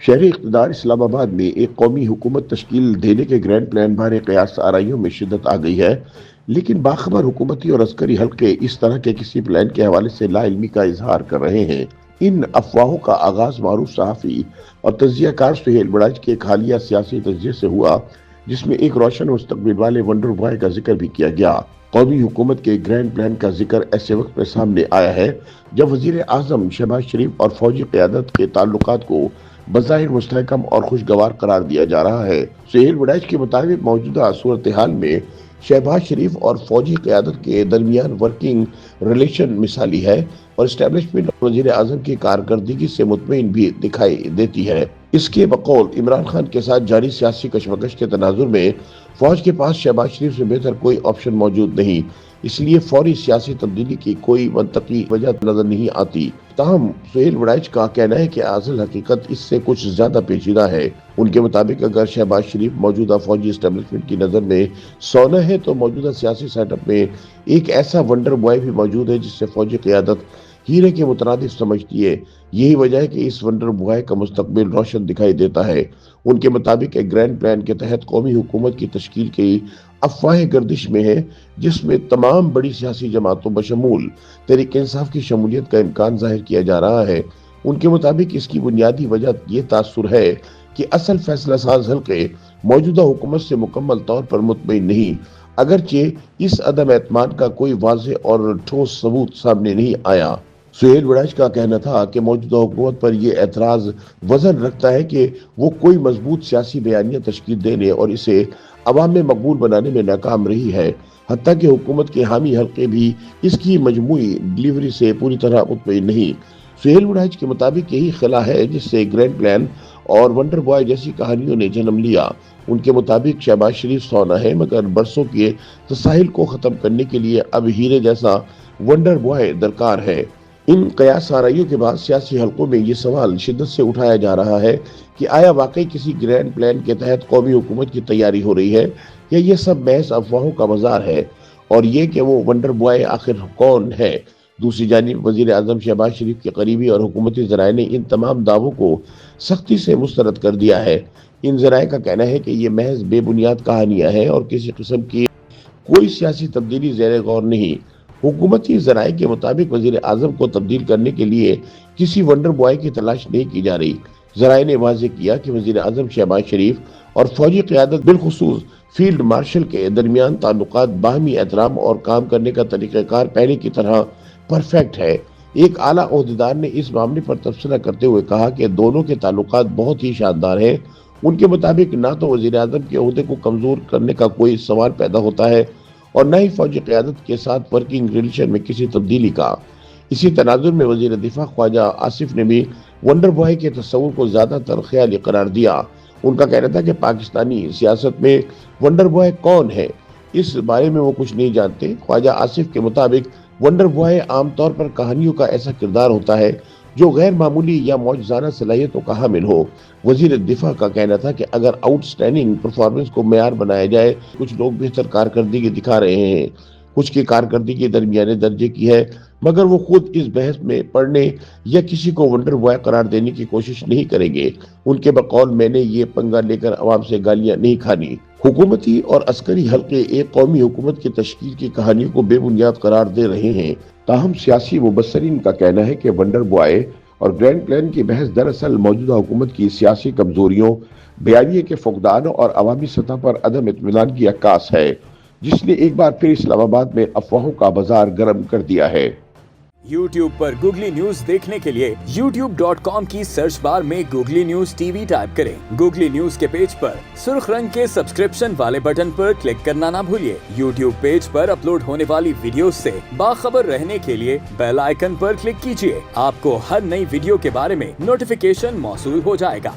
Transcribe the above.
شہری اقتدار اسلام آباد میں ایک قومی حکومت تشکیل دینے کے گرینڈ پلان بارے قیاس آرائیوں میں شدت آ گئی ہے، لیکن باخبر حکومتی اور عسکری حلقے اس طرح کے کسی پلان کے حوالے سے لا علمی کا اظہار کر رہے ہیں۔ ان افواہوں کا آغاز معروف صحافی اور تجزیہ کار سہیل بڑاج کے ایک حالیہ سیاسی تجزیے سے ہوا، جس میں ایک روشن مستقبل والے ونڈر بوائے کا ذکر بھی کیا گیا۔ قومی حکومت کے گرینڈ پلان کا ذکر ایسے وقت میں سامنے آیا ہے جب وزیر اعظم شہباز شریف اور فوجی قیادت کے تعلقات کو بظاہر مستحکم اور خوشگوار قرار دیا جا رہا ہے۔ سہیل وڑائچ کے مطابق موجودہ صورتحال میں شہباز شریف اور فوجی قیادت کے درمیان ورکنگ ریلیشن مثالی ہے اور اسٹیبلشمنٹ وزیر اعظم کی کارکردگی سے مطمئن بھی دکھائی دیتی ہے۔ اس کے بقول عمران خان کے ساتھ جاری سیاسی کشمکش کے تناظر میں فوج کے پاس شہباز شریف سے بہتر کوئی آپشن موجود نہیں، اس لیے فوری سیاسی تبدیلی کی کوئی منطقی وجہ نظر نہیں آتی۔ تاہم سہیل وڑائچ کا کہنا ہے کہ اصل حقیقت اس سے کچھ زیادہ پیچیدہ ہے۔ ان کے مطابق اگر شہباز شریف موجودہ فوجی اسٹیبلشمنٹ کی نظر میں سونا ہے تو موجودہ سیاسی سیٹ اپ میں ایک ایسا ونڈر بوائے بھی موجود ہے جس سے فوجی قیادت ہیرے کے مترادف سمجھتی ہے۔ یہی وجہ ہے کہ اس ونڈر بوائے کا مستقبل روشن دکھائی دیتا ہے۔ ان کے مطابق ایک گرینڈ پلان کے تحت قومی حکومت کی تشکیل کی افواہ گردش میں ہے، جس میں تمام بڑی سیاسی جماعتوں بشمول تحریک انصاف کی شمولیت کا امکان ظاہر کیا جا رہا ہے۔ ان کے مطابق اس کی بنیادی وجہ یہ تاثر ہے کہ اصل فیصلہ ساز حلقے موجودہ حکومت سے مکمل طور پر مطمئن نہیں، اگرچہ اس عدم اعتماد کا کوئی واضح اور ٹھوس ثبوت سامنے نہیں آیا۔ سہیل وڑائچ کا کہنا تھا کہ موجودہ حکومت پر یہ اعتراض وزن رکھتا ہے کہ وہ کوئی مضبوط سیاسی بیانیہ تشکیل دینے اور اسے عوام میں مقبول بنانے میں ناکام رہی ہے، حتیٰ کہ حکومت کے حامی حلقے بھی اس کی مجموعی ڈلیوری سے پوری طرح مطمئن نہیں۔ سہیل وڑائچ کے مطابق یہی خلا ہے جس سے گرینڈ پلان اور ونڈر بوائے جیسی کہانیوں نے جنم لیا۔ ان کے مطابق شہباز شریف سونا ہے، مگر برسوں کے تساہل کو ختم کرنے کے لیے اب ہیرے جیسا ونڈر بوائے درکار ہے۔ ان قیاس آرائیوں کے بعد سیاسی حلقوں میں یہ سوال شدت سے اٹھایا جا رہا ہے کہ آیا واقعی کسی گرینڈ پلان کے تحت قومی حکومت کی تیاری ہو رہی ہے یا یہ سب محض افواہوں کا مزار ہے، اور یہ کہ وہ ونڈر بوائے آخر کون ہے۔ دوسری جانب وزیر اعظم شہباز شریف کے قریبی اور حکومتی ذرائع نے ان تمام دعووں کو سختی سے مسترد کر دیا ہے۔ ان ذرائع کا کہنا ہے کہ یہ محض بے بنیاد کہانیاں ہیں اور کسی قسم کی کوئی سیاسی تبدیلی زیر غور نہیں۔ حکومتی ذرائع کے مطابق وزیر اعظم کو تبدیل کرنے کے لیے کسی ونڈر بوائے کی تلاش نہیں کی جا رہی۔ ذرائع نے واضح کیا کہ وزیر اعظم شہباز شریف اور فوجی قیادت بالخصوص فیلڈ مارشل کے درمیان تعلقات باہمی احترام اور کام کرنے کا طریقہ کار پہلے کی طرح پرفیکٹ ہے۔ ایک اعلیٰ عہدیدار نے اس معاملے پر تبصرہ کرتے ہوئے کہا کہ دونوں کے تعلقات بہت ہی شاندار ہیں۔ ان کے مطابق نہ تو وزیر اعظم کے عہدے کو کمزور کرنے کا کوئی سوال پیدا ہوتا ہے اور نہ ہی فوجی قیادت کے ساتھ ورکنگ ریلیشن میں کسی تبدیلی کا۔ اسی تناظر میں وزیر دفاع خواجہ آصف نے بھی ونڈر بوائے کے تصور کو زیادہ تر خیالی قرار دیا۔ ان کا کہنا تھا کہ پاکستانی سیاست میں ونڈر بوائے کون ہے، اس بارے میں وہ کچھ نہیں جانتے۔ خواجہ آصف کے مطابق ونڈر بوائے عام طور پر کہانیوں کا ایسا کردار ہوتا ہے جو غیر معمولی یا معجزانہ صلاحیتوں کا حامل ہو۔ وزیر دفاع کا کہنا تھا کہ اگر آؤٹ سٹینڈنگ پرفارمنس کو معیار بنایا جائے، کچھ لوگ بہتر کارکردگی دکھا رہے ہیں، کچھ کی کارکردگی درمیانے درجے کی ہے، مگر وہ خود اس بحث میں پڑھنے یا کسی کو ونڈر بوائے قرار دینے کی کوشش نہیں کریں گے۔ ان کے بقول میں نے یہ پنگا لے کر عوام سے گالیاں نہیں کھانی۔ حکومتی اور عسکری حلقے ایک قومی حکومت کی تشکیل کی کہانیوں کو بے بنیاد قرار دے رہے ہیں، تاہم سیاسی مبصرین کا کہنا ہے کہ ونڈر بوائے اور گرینڈ پلان کی بحث دراصل موجودہ حکومت کی سیاسی کمزوریوں، بیانیے کے فقدان اور عوامی سطح پر عدم اطمینان کی عکاس ہے، جس نے ایک بار پھر اسلام آباد میں افواہوں کا بازار گرم کر دیا ہے۔ YouTube پر گوگلی نیوز دیکھنے کے لیے youtube.com کی سرچ بار میں googly news T V type کریں۔ گوگلی نیوز کے پیج پر سرخ رنگ کے سبسکرپشن والے بٹن پر کلک کرنا نہ بھولیے۔ YouTube پیج پر اپلوڈ ہونے والی ویڈیوز سے باخبر رہنے کے لیے بیل آئیکن پر کلک کیجیے۔ آپ کو ہر نئی ویڈیو کے بارے میں نوٹیفیکیشن موصول ہو جائے گا۔